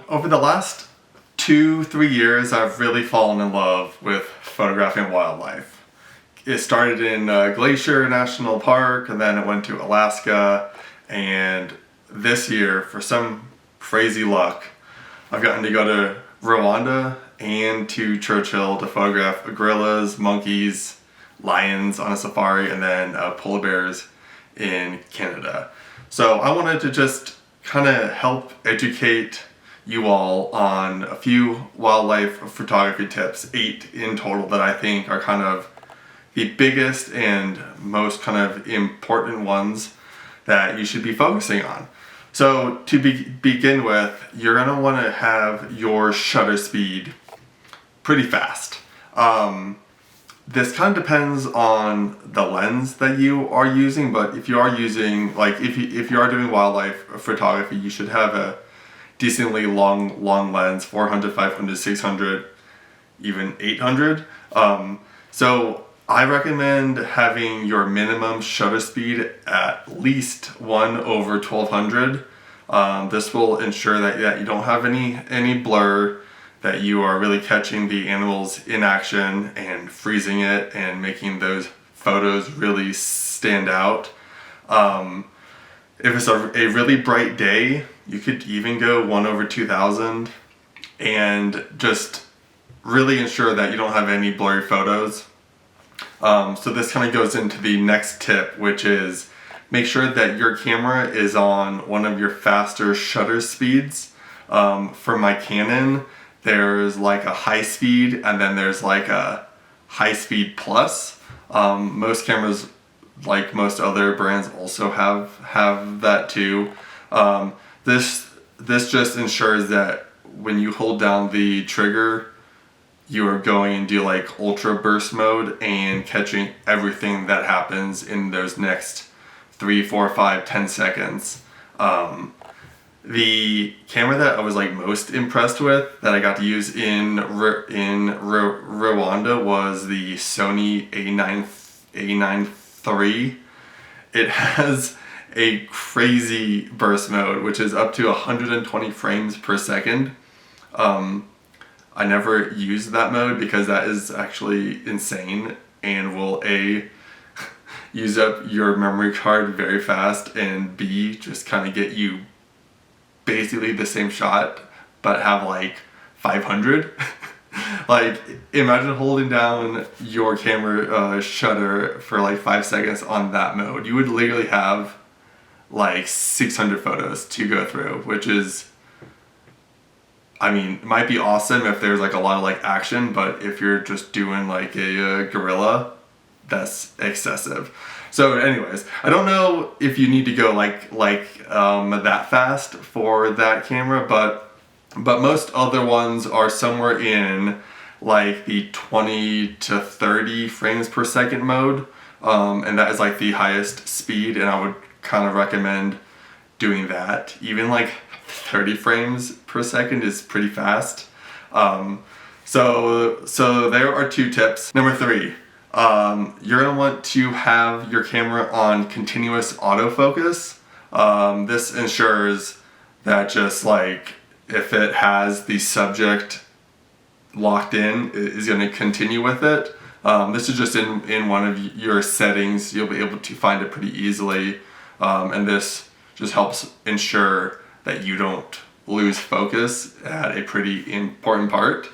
over the last 2-3 years, I've really fallen in love with photographing wildlife. It started in Glacier National Park, and then it went to Alaska, and this year, for some crazy luck, I've gotten to go to Rwanda and to Churchill to photograph gorillas, monkeys, lions on a safari, and then polar bears in Canada. So I wanted to just kind of help educate you all on a few wildlife photography tips, 8 in total, that I think are kind of the biggest and most kind of important ones that you should be focusing on. So to begin with, you're going to want to have your shutter speed pretty fast. This kind of depends on the lens that you are using, but if you are using, like if you are doing wildlife photography, you should have a decently long lens, 400, 500, 600, even 800. So I recommend having your minimum shutter speed at least 1/1200. This will ensure that you don't have any blur, that you are really catching the animals in action and freezing it and making those photos really stand out. If it's a really bright day, you could even go 1/2000 and just really ensure that you don't have any blurry photos. So this kind of goes into the next tip, which is make sure that your camera is on one of your faster shutter speeds. For my Canon, there's like a high speed, and then there's like a high speed plus. Most cameras, like most other brands, also have that too. This just ensures that when you hold down the trigger, you are going into like ultra burst mode and catching everything that happens in those next 3, 4, 5, 10 seconds. The camera that I was like most impressed with, that I got to use in Rwanda, was the Sony A9 III. It has a crazy burst mode, which is up to 120 frames per second. I never used that mode because that is actually insane and will use up your memory card very fast, and B, just kind of get you basically the same shot but have like 500. Like, imagine holding down your camera shutter for like 5 seconds on that mode. You would literally have like 600 photos to go through, which is, I mean, it might be awesome if there's like a lot of like action, but if you're just doing like a gorilla, that's excessive. So anyways, I don't know if you need to go like that fast for that camera, but most other ones are somewhere in like the 20 to 30 frames per second mode, and that is like the highest speed, and I would kind of recommend doing that. Even like 30 frames per second is pretty fast. So there are 2 tips. Number 3, you're gonna want to have your camera on continuous autofocus. This ensures that just like if it has the subject locked in, it is going to continue with it. This is just in one of your settings. You'll be able to find it pretty easily, and this just helps ensure that you don't lose focus at a pretty important part.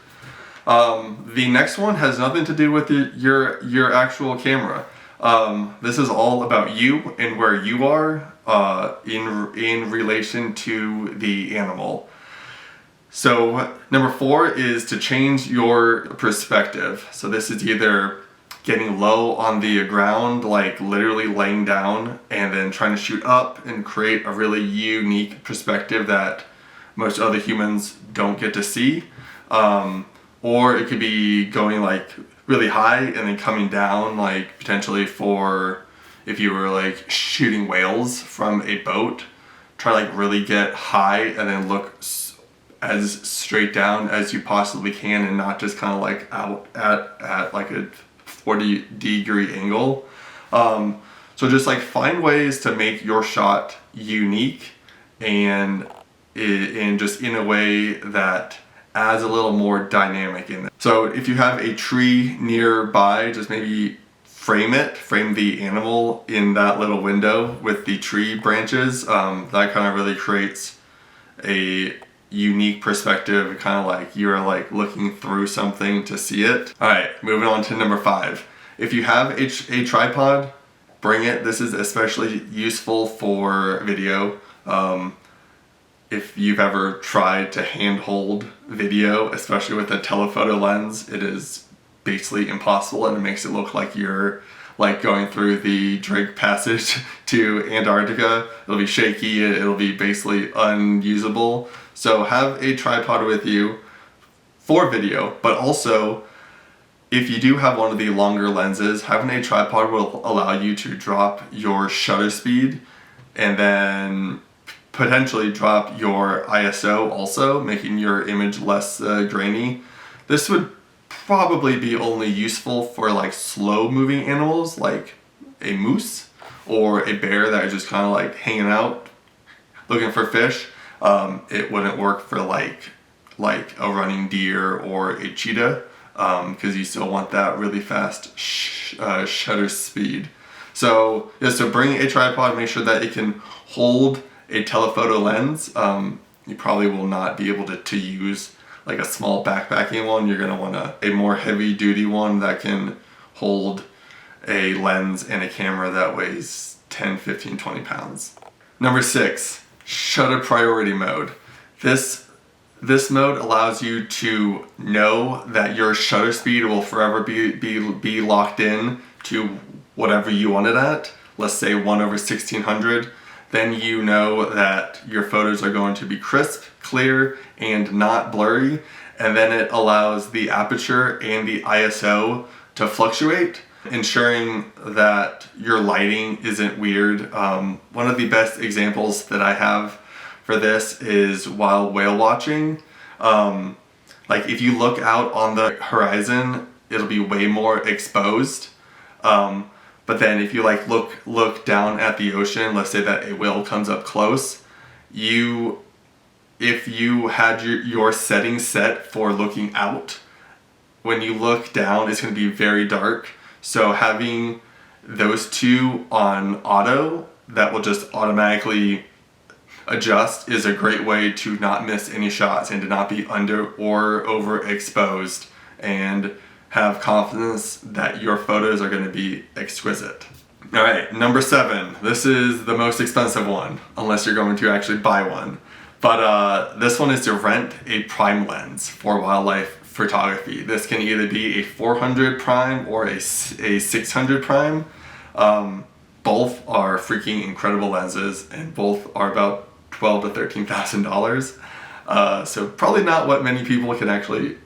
The next one has nothing to do with your actual camera. This is all about you and where you are in relation to the animal. So number 4 is to change your perspective. So this is either getting low on the ground, like literally laying down, and then trying to shoot up and create a really unique perspective that most other humans don't get to see. Or it could be going like really high and then coming down, like potentially for if you were like shooting whales from a boat. Try like really get high and then look as straight down as you possibly can, and not just kind of like out at like a 40-degree angle. So just like find ways to make your shot unique and in just in a way that adds a little more dynamic in it. So if you have a tree nearby, just maybe frame the animal in that little window with the tree branches. That kind of really creates a unique perspective, kind of like you're like looking through something to see it. All right, moving on to number 5. If you have a tripod, bring it. This is especially useful for video. If you've ever tried to handhold video, especially with a telephoto lens, it is basically impossible, and it makes it look like you're like going through the Drake Passage to Antarctica. It'll be shaky, it'll be basically unusable. So have a tripod with you for video, but also if you do have one of the longer lenses, having a tripod will allow you to drop your shutter speed and then potentially drop your ISO also, making your image less grainy. This would probably be only useful for like slow moving animals like a moose or a bear that are just kind of like hanging out looking for fish. It wouldn't work for like a running deer or a cheetah, because you still want that really fast shutter speed. So yeah, so bring a tripod, make sure that it can hold a telephoto lens. You probably will not be able to use like a small backpacking one. You're going to want a more heavy duty one that can hold a lens and a camera that weighs 10, 15, 20 pounds. Number 6, shutter priority mode. This mode allows you to know that your shutter speed will forever be locked in to whatever you want it at. Let's say 1/1600. Then you know that your photos are going to be crisp, clear, and not blurry. And then it allows the aperture and the ISO to fluctuate, ensuring that your lighting isn't weird. One of the best examples that I have for this is while whale watching. Like if you look out on the horizon, it'll be way more exposed. But then if you like look down at the ocean, let's say that a whale comes up close, if you had your settings set for looking out, when you look down, it's going to be very dark. So having those two on auto that will just automatically adjust is a great way to not miss any shots and to not be under or overexposed, and have confidence that your photos are going to be exquisite. All right, number 7. This is the most expensive one, unless you're going to actually buy one. But this one is to rent a prime lens for wildlife photography. This can either be a 400 prime or a 600 prime. Both are freaking incredible lenses, and both are about $12,000 to $13,000. So probably not what many people can actually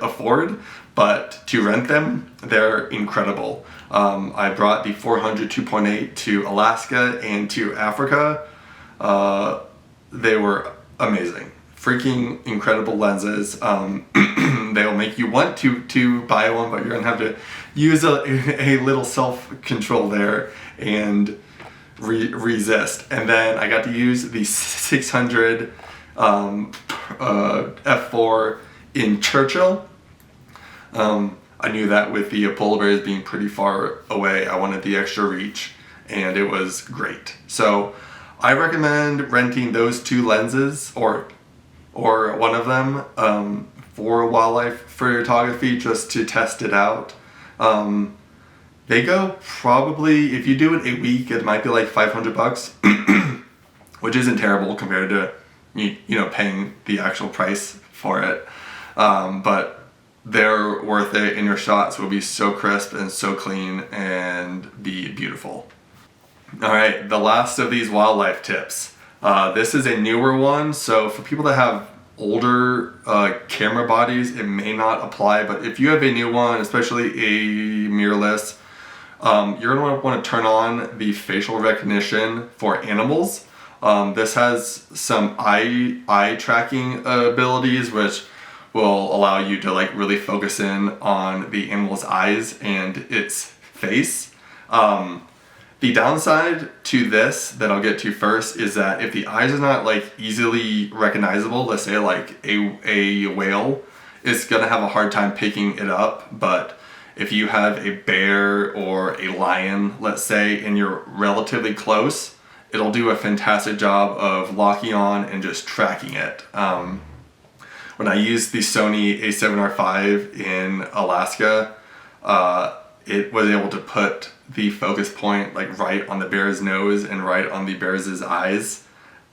afford, but to rent them, they're incredible. I brought the 400 2.8 to Alaska and to Africa. They were amazing. Freaking incredible lenses. They'll make you want to buy one, but you're gonna have to use a little self-control there and resist. And then I got to use the 600 f4 in Churchill. I knew that with the polar bears being pretty far away, I wanted the extra reach, and it was great. So I recommend renting those two lenses or one of them for wildlife photography, just to test it out. They go probably, if you do it a week, it might be like $500, which isn't terrible compared to paying the actual price for it. But they're worth it, and your shots will be so crisp and so clean and be beautiful. All right, the last of these wildlife tips. This is a newer one, so for people that have older camera bodies, it may not apply, but if you have a new one, especially a mirrorless, you're going to want to turn on the facial recognition for animals. This has some eye tracking abilities, which will allow you to like really focus in on the animal's eyes and its face. The downside to this that I'll get to first is that if the eyes are not like easily recognizable, let's say like a whale, it's gonna have a hard time picking it up. But if you have a bear or a lion, let's say, and you're relatively close, it'll do a fantastic job of locking on and just tracking it. When I used the Sony a7R5 in Alaska, it was able to put the focus point like right on the bear's nose and right on the bear's eyes,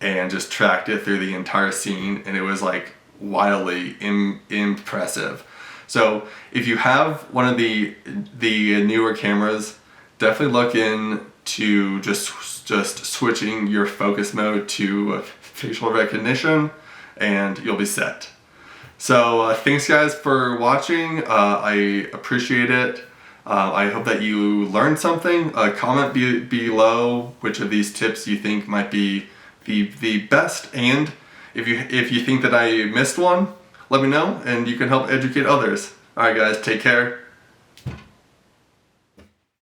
and just tracked it through the entire scene, and it was like wildly impressive. So if you have one of the newer cameras, definitely look into just switching your focus mode to facial recognition, and you'll be set. So thanks guys for watching. I appreciate it. I hope that you learned something. Comment below which of these tips you think might be the best, and if you think that I missed one, let me know and you can help educate others. Alright guys, take care.